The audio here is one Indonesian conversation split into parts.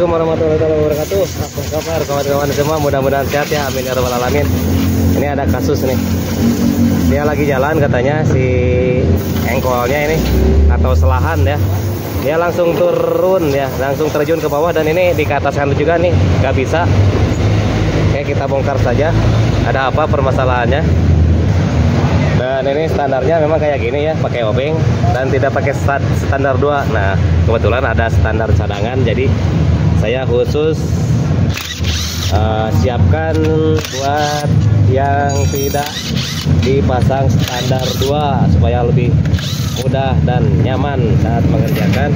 Assalamualaikum warahmatullahi wabarakatuh. Apa kabar kawan-kawan semua? Mudah-mudahan sehat ya. Amin ya rabbal alamin. Ini ada kasus nih. Dia lagi jalan katanya si engkolnya ini atau selahan ya. Dia langsung turun ya, langsung terjun ke bawah dan ini di atas kantu juga nih, nggak bisa. Oke, kita bongkar saja. Ada apa permasalahannya? Dan ini standarnya memang kayak gini ya, pakai obeng dan tidak pakai standar 2. Nah, kebetulan ada standar cadangan, jadi saya khusus siapkan buat yang tidak dipasang standar 2 supaya lebih mudah dan nyaman saat mengerjakan.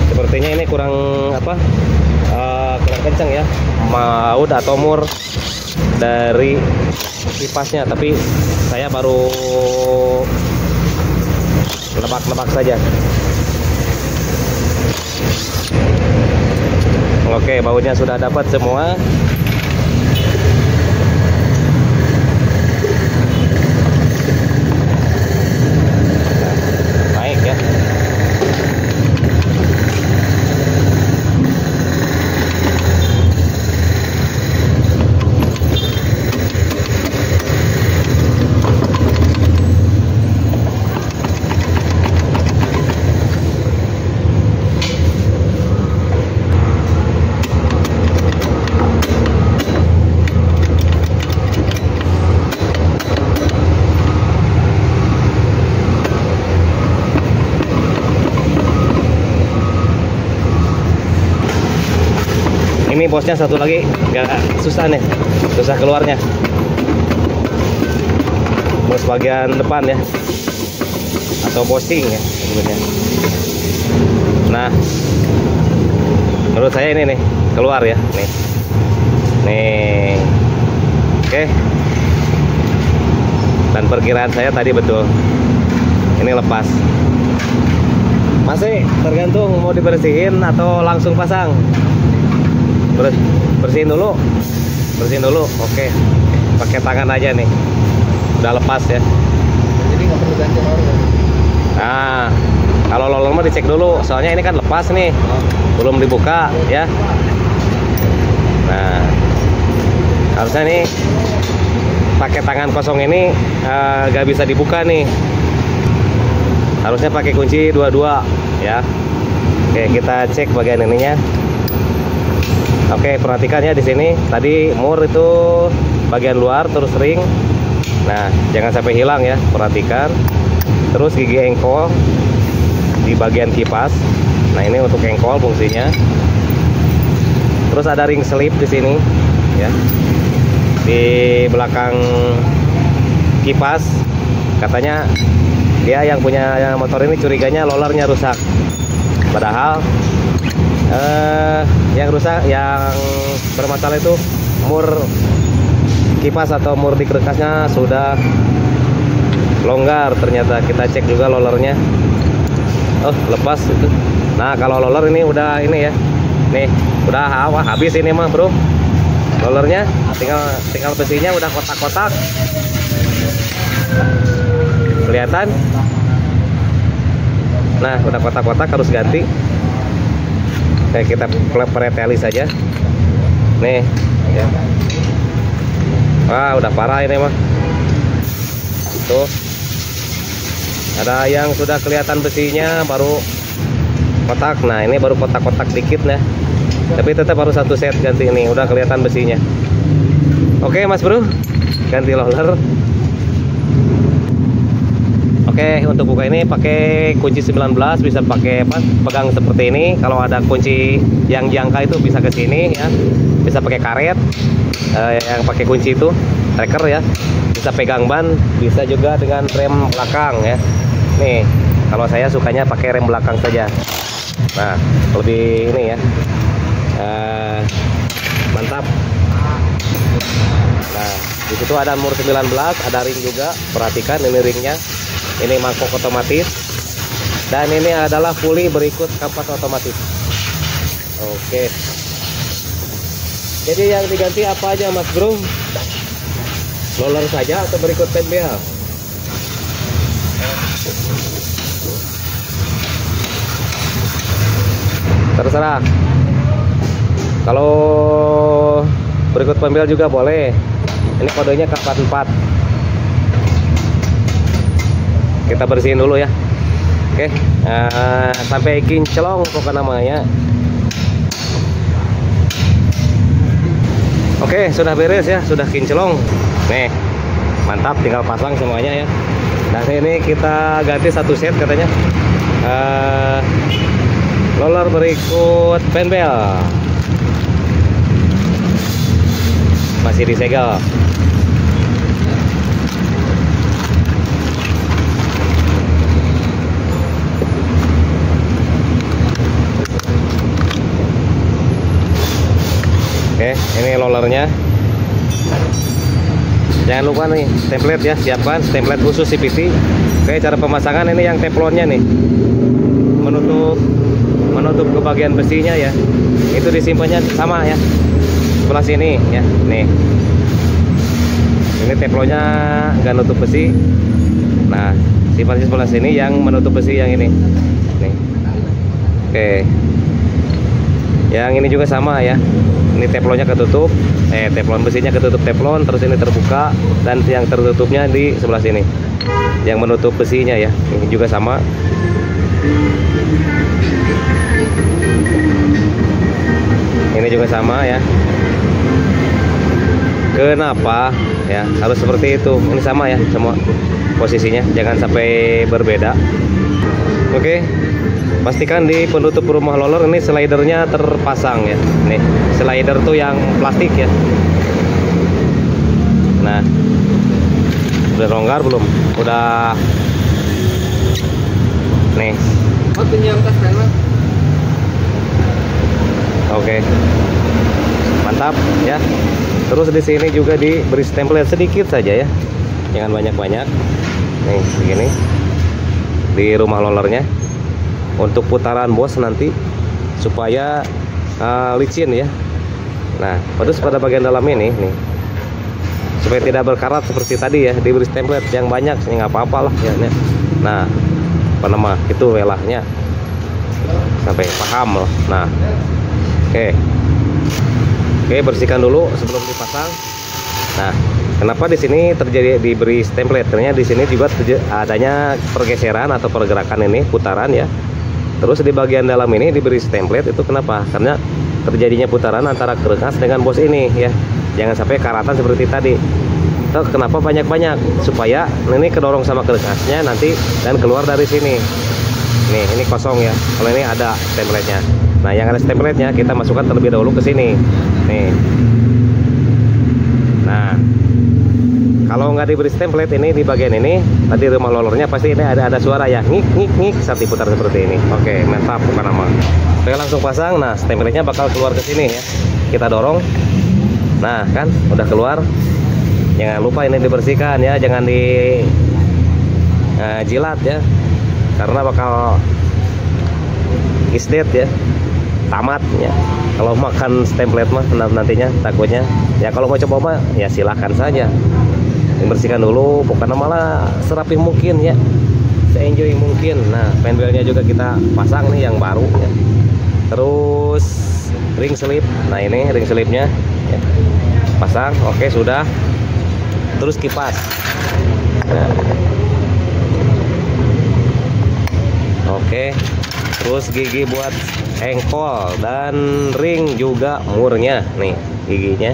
Sepertinya ini kurang kurang kencang ya, baut atau mur dari kipasnya, tapi saya baru nebak-nebak saja. Oke, bautnya sudah dapat semua. Naik ya. Ini bosnya satu lagi nggak susah nih, susah keluarnya. Bos bagian depan ya, atau bosing ya sebenarnya. Nah, menurut saya ini nih keluar ya, nih, oke. Dan perkiraan saya tadi betul, ini lepas. Masih tergantung mau dibersihin atau langsung pasang. Bersihin dulu, oke. Pakai tangan aja nih, udah lepas ya. Jadi nggak perlu ganti roller. Nah, kalau roller mah dicek dulu, soalnya ini kan lepas nih, belum dibuka ya. Nah, harusnya nih pakai tangan kosong ini nggak bisa dibuka nih. Harusnya pakai kunci 22 ya. Oke, kita cek bagian ininya. Oke, perhatikan ya di sini. Tadi mur itu bagian luar terus ring. Nah, jangan sampai hilang ya. Perhatikan. Terus gigi engkol di bagian kipas. Nah, ini untuk engkol fungsinya. Terus ada ring slip di sini ya. Di belakang kipas. Katanya dia yang punya motor ini curiganya rollernya rusak. Padahal yang rusak, yang bermasalah itu mur kipas atau mur di kerkasnya sudah longgar. Ternyata kita cek juga rollernya, oh lepas itu. Nah, kalau roller ini udah ini ya, nih udah habis ini mah bro, rollernya tinggal besinya udah kotak-kotak, kelihatan. Nah, udah kotak-kotak, harus ganti. Nah, kita preteli saja nih ya. Wah, udah parah ini mah. Tuh, ada yang sudah kelihatan besinya baru kotak. Nah, ini baru kotak-kotak dikit ya, tapi tetap harus satu set ganti. Ini udah kelihatan besinya. Oke mas bro, ganti roller. Oke, untuk buka ini pakai kunci 19, bisa pakai pegang seperti ini. Kalau ada kunci yang jangka itu bisa ke sini ya. Bisa pakai karet yang pakai kunci itu, tracker ya. Bisa pegang ban, bisa juga dengan rem belakang ya. Nih, kalau saya sukanya pakai rem belakang saja. Nah, lebih ini ya. Mantap. Nah, di situ ada mur 19, ada ring juga. Perhatikan ini ringnya. Ini mangkok otomatis, dan ini adalah puli berikut kampas otomatis. Oke, jadi yang diganti apa aja mas bro? roller saja atau berikut penbel? Terserah. Kalau berikut penbel juga boleh. Ini kodenya K44. Kita bersihin dulu ya. Oke, sampai kinclong pokoknya namanya. Oke, sudah beres ya, sudah kinclong. Nih, mantap, tinggal pasang semuanya ya. Nah ini kita ganti satu set katanya. Roller berikut penbel masih disegel. Oke, ini rollernya. Jangan lupa nih template ya, siapkan template khusus CVT. Oke, cara pemasangan ini yang teflonnya nih, menutup ke bagian besinya ya. Itu disimpannya sama ya, sebelah sini ya. Nih, ini teflonnya nggak nutup besi. Nah, simpan di sebelah sini yang menutup besi yang ini. Nih, oke. Yang ini juga sama ya. Ini teflonnya ketutup, teflon besinya ketutup teflon, terus ini terbuka, dan yang tertutupnya di sebelah sini, yang menutup besinya ya. Ini juga sama. Ini juga sama ya. Kenapa ya harus seperti itu? Ini sama ya semua posisinya, jangan sampai berbeda. Oke. Pastikan di penutup rumah roller ini slidernya terpasang ya. Nih, slider tuh yang plastik ya. Nah, udah longgar belum? Udah. Nih. Oke. Mantap ya. Terus di sini juga diberi template sedikit saja ya. Jangan banyak-banyak. Nih, begini. Di rumah rollernya. Untuk putaran bos nanti supaya licin ya. Nah, terus pada bagian dalam ini nih, supaya tidak berkarat seperti tadi ya, diberi template yang banyak, nggak apa-apa lah ya. Nah, apa nama itu welahnya, sampai paham loh. Nah, oke, bersihkan dulu sebelum dipasang. Nah, kenapa di sini terjadi diberi template? Ternyata di sini juga adanya pergeseran atau pergerakan ini putaran ya. Terus di bagian dalam ini diberi template itu kenapa? Karena terjadinya putaran antara kerekas dengan bos ini ya. Jangan sampai karatan seperti tadi. Tuh, kenapa banyak-banyak? Supaya ini kedorong sama kerekasnya nanti dan keluar dari sini. Nih, ini kosong ya. Kalau ini ada template-nya. Nah, yang ada template-nya kita masukkan terlebih dahulu ke sini. Nih. Nah, kalau nggak diberi template ini di bagian ini, tadi rumah rollernya pasti ini ada suara ya, ngik saat diputar seperti ini. Oke, mantap, bukan nama. Oke, langsung pasang. Nah, template-nya bakal keluar ke sini ya. Kita dorong. Nah, kan udah keluar. Jangan lupa ini dibersihkan ya, jangan di jilat ya, karena bakal isdet ya, tamat ya. Kalau makan template mah nantinya takutnya. Ya kalau mau coba ya silahkan saja. Bersihkan dulu, pokoknya malah serapi mungkin ya, se-enjoy mungkin. Nah, penbelnya juga kita pasang nih yang baru ya. Terus ring slip, nah ini ring slipnya ya. Pasang, oke sudah. Terus kipas. Nah. Oke, terus gigi buat engkol dan ring juga murnya nih giginya.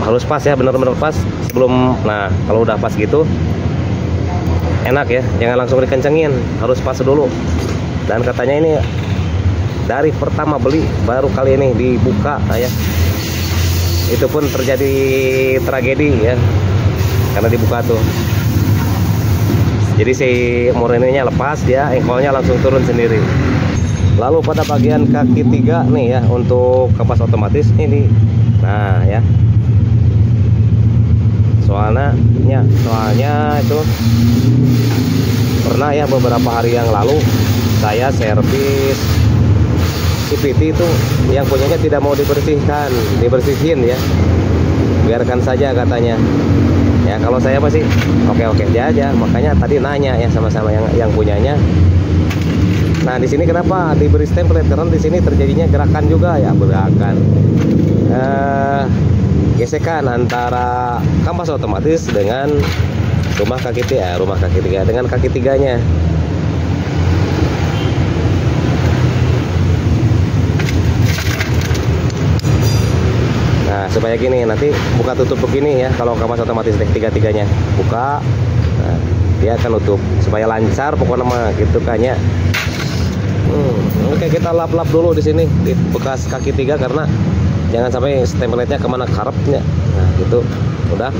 Harus pas ya, bener-bener pas sebelum. Nah, kalau udah pas gitu enak ya, jangan langsung dikencengin, harus pas dulu. Dan katanya ini dari pertama beli baru kali ini dibuka ya. Itu pun terjadi tragedi ya, karena dibuka tuh. Jadi si murninya lepas, dia engkolnya langsung turun sendiri. Lalu pada bagian kaki 3 nih ya, untuk kapas otomatis ini. Nah ya, soalnya itu pernah ya beberapa hari yang lalu saya servis CVT itu yang punyanya tidak mau dibersihin ya. biarkan saja katanya. Ya kalau saya pasti oke-oke aja. Makanya tadi nanya ya sama-sama yang punyanya. Nah di sini kenapa diberi template? Karena di sini terjadinya gerakan juga ya, gerakan gesekan antara kampas otomatis dengan rumah kaki tiga dengan kaki tiganya. Nah supaya gini nanti buka tutup begini ya, kalau kampas otomatis tiga-tiganya buka, nah, dia akan tutup supaya lancar pokoknya mah gitu kan ya. Oke kita lap-lap dulu di sini di bekas kaki tiga karena jangan sampai stempelnya kemana karepnya. Nah gitu udah,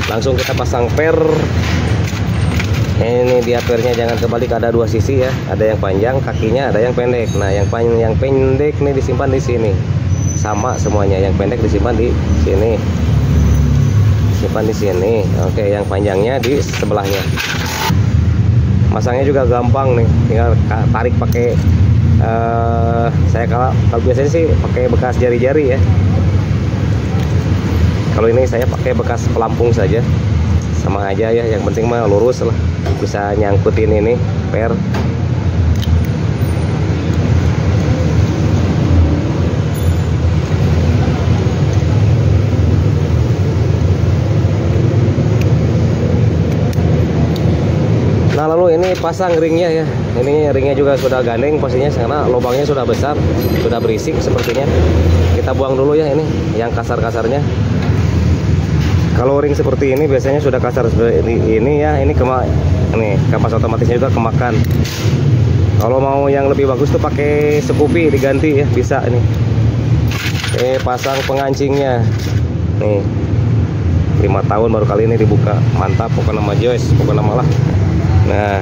langsung kita pasang per. Ini dia pernya jangan kebalik, ada dua sisi ya, ada yang panjang kakinya, ada yang pendek. Nah yang pendek nih disimpan di sini. Sama semuanya, yang pendek disimpan di sini, simpan di sini. Oke, yang panjangnya di sebelahnya. Masangnya juga gampang nih, tinggal tarik pakai saya kalau biasanya sih pakai bekas jari-jari ya. Kalau ini saya pakai bekas pelampung saja, sama aja ya. Yang penting mah lurus lah, bisa nyangkutin ini per. Nah lalu ini pasang ringnya ya. Ini ringnya juga sudah gandeng pastinya karena lubangnya sudah besar, sudah berisik sepertinya. Kita buang dulu ya ini yang kasar-kasarnya. Kalau ring seperti ini biasanya sudah kasar seperti ini ya. Ini kampas otomatisnya juga kemakan. Kalau mau yang lebih bagus tuh pakai Scoopy diganti ya, bisa ini. Pasang pengancingnya. Nih 5 tahun baru kali ini dibuka. Mantap pokoknya nama Joyce, pokoknya nama lah. Nah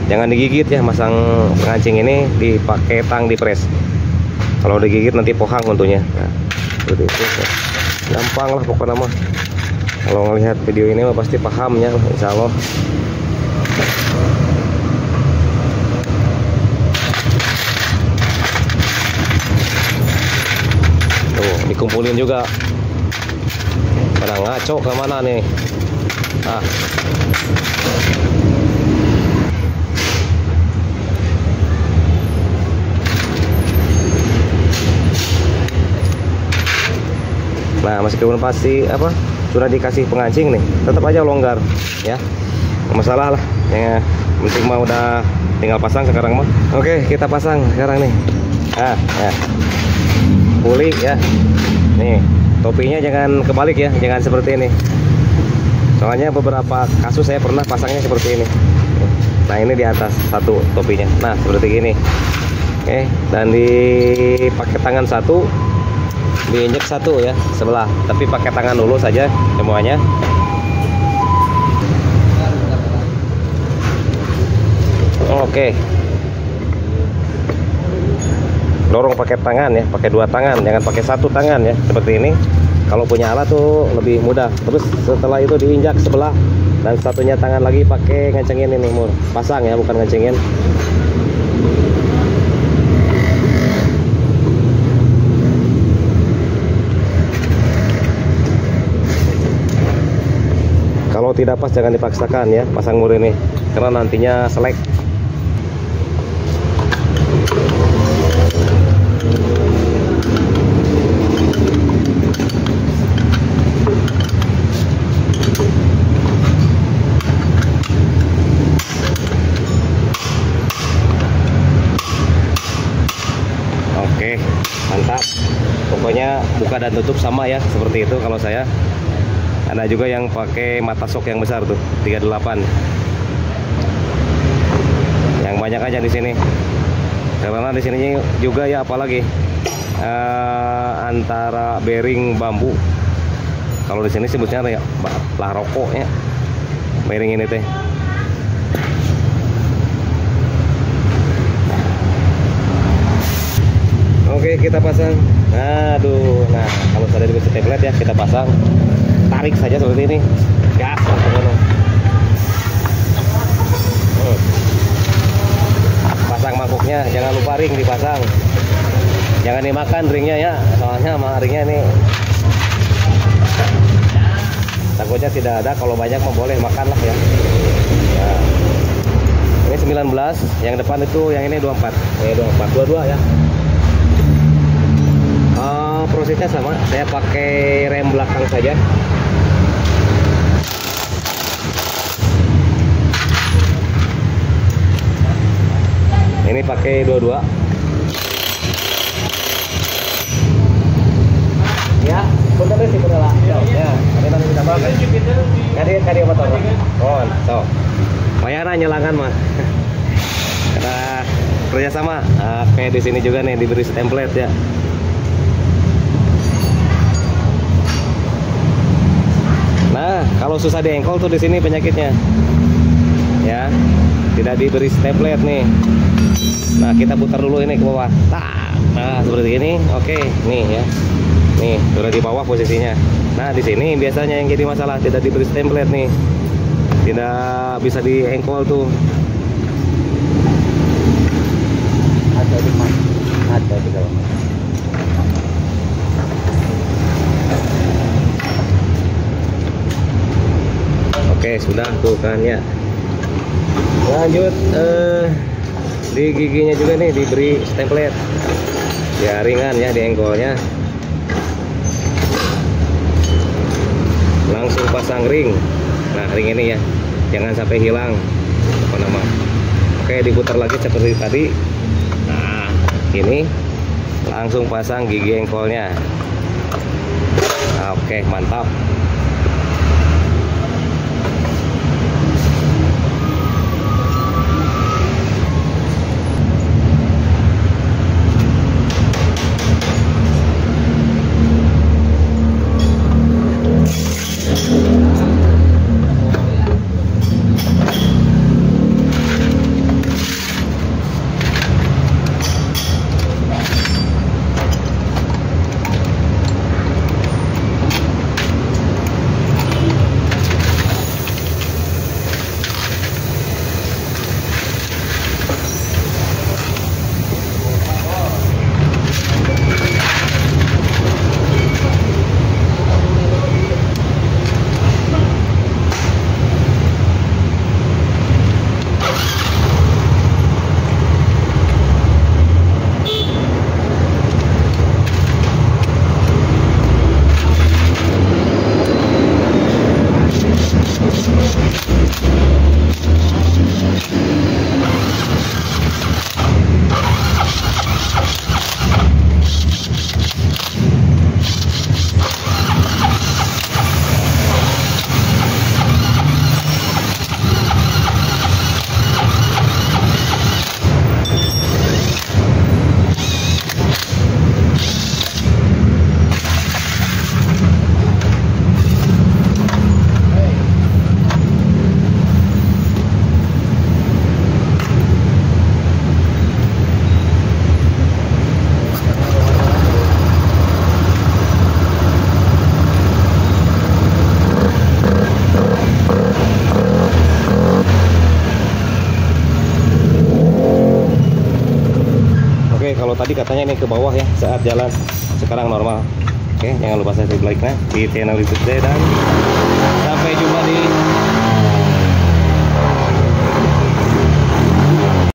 jangan digigit ya, masang pengancing ini dipakai tang di press. Kalau digigit nanti pohang tentunya. Nah seperti itu ya. Gampang lah pokoknya mah. Kalau ngelihat video ini mah pasti pahamnya insya Allah. Tuh dikumpulin juga. Pada ngaco kemana nih? Ah. Nah meskipun pasti sudah dikasih pengancing nih, tetap aja longgar ya, nggak masalah lah ya, penting mah udah tinggal pasang sekarang mah. Oke kita pasang sekarang nih. Ya pulih ya, nih topinya jangan kebalik ya, jangan seperti ini, soalnya beberapa kasus saya pernah pasangnya seperti ini. Nah ini di atas satu topinya, nah seperti gini. Oke, dan dipakai tangan satu, diinjek satu ya sebelah, tapi pakai tangan dulu saja semuanya. Oke, dorong pakai tangan ya, pakai 2 tangan, jangan pakai 1 tangan ya, seperti ini. Kalau punya alat tuh lebih mudah. Terus setelah itu diinjak sebelah, dan satunya tangan lagi pakai ngecengin ini, pasang ya, bukan ngecengin. Kalau tidak pas jangan dipaksakan ya, pasang mur ini karena nantinya selek. Oke, mantap. Pokoknya buka dan tutup sama ya, seperti itu kalau saya. Ada juga yang pakai mata sok yang besar tuh 38. Yang banyak aja di sini. Karena di sini juga ya apalagi antara bearing bambu. Kalau di sini sebutnya ya lah rokok ya. Bearing ini teh. Oke, kita pasang. Aduh, nah kalau sudah dikasih template ya kita pasang. Tarik saja seperti ini, gas pasang mangkuknya, jangan lupa ring dipasang, jangan dimakan ringnya ya, soalnya sama ringnya ini takutnya tidak ada. Kalau banyak mah boleh makan lah ya. Nah, ini 19, yang depan itu yang ini 24. 24, dua-dua ya. Prosesnya sama, saya pakai rem belakang saja. Ini pakai dua-dua. Ya, punten sih punten lah. Ya, ada nanti kita bahas. Kadi motor. Oh, so. Bayar nyelangan mah. Karena kerjasama. Kayak di sini juga nih diberi template ya. Nah, kalau susah diengkol tuh di sini penyakitnya. Ya, tidak diberi template nih. Nah, kita putar dulu ini ke bawah. Nah, seperti ini. Oke, nih ya. Nih, sudah di bawah posisinya. Nah, di sini biasanya yang jadi masalah tidak diberi template nih. Tidak bisa diengkol tuh. Ada di mana? Ada di dalam. Oke, sudah tuh kan ya. Lanjut di giginya juga nih diberi template. Ya ringan ya di engkolnya. Langsung pasang ring. Nah, ring ini ya. Jangan sampai hilang. Apa nama? Oke, diputar lagi seperti tadi. Nah, ini langsung pasang gigi engkolnya. Oke, mantap. Kalau tadi katanya ini ke bawah ya saat jalan, sekarang normal. Oke, jangan lupa subscribe like-nya di channel YouTube saya dan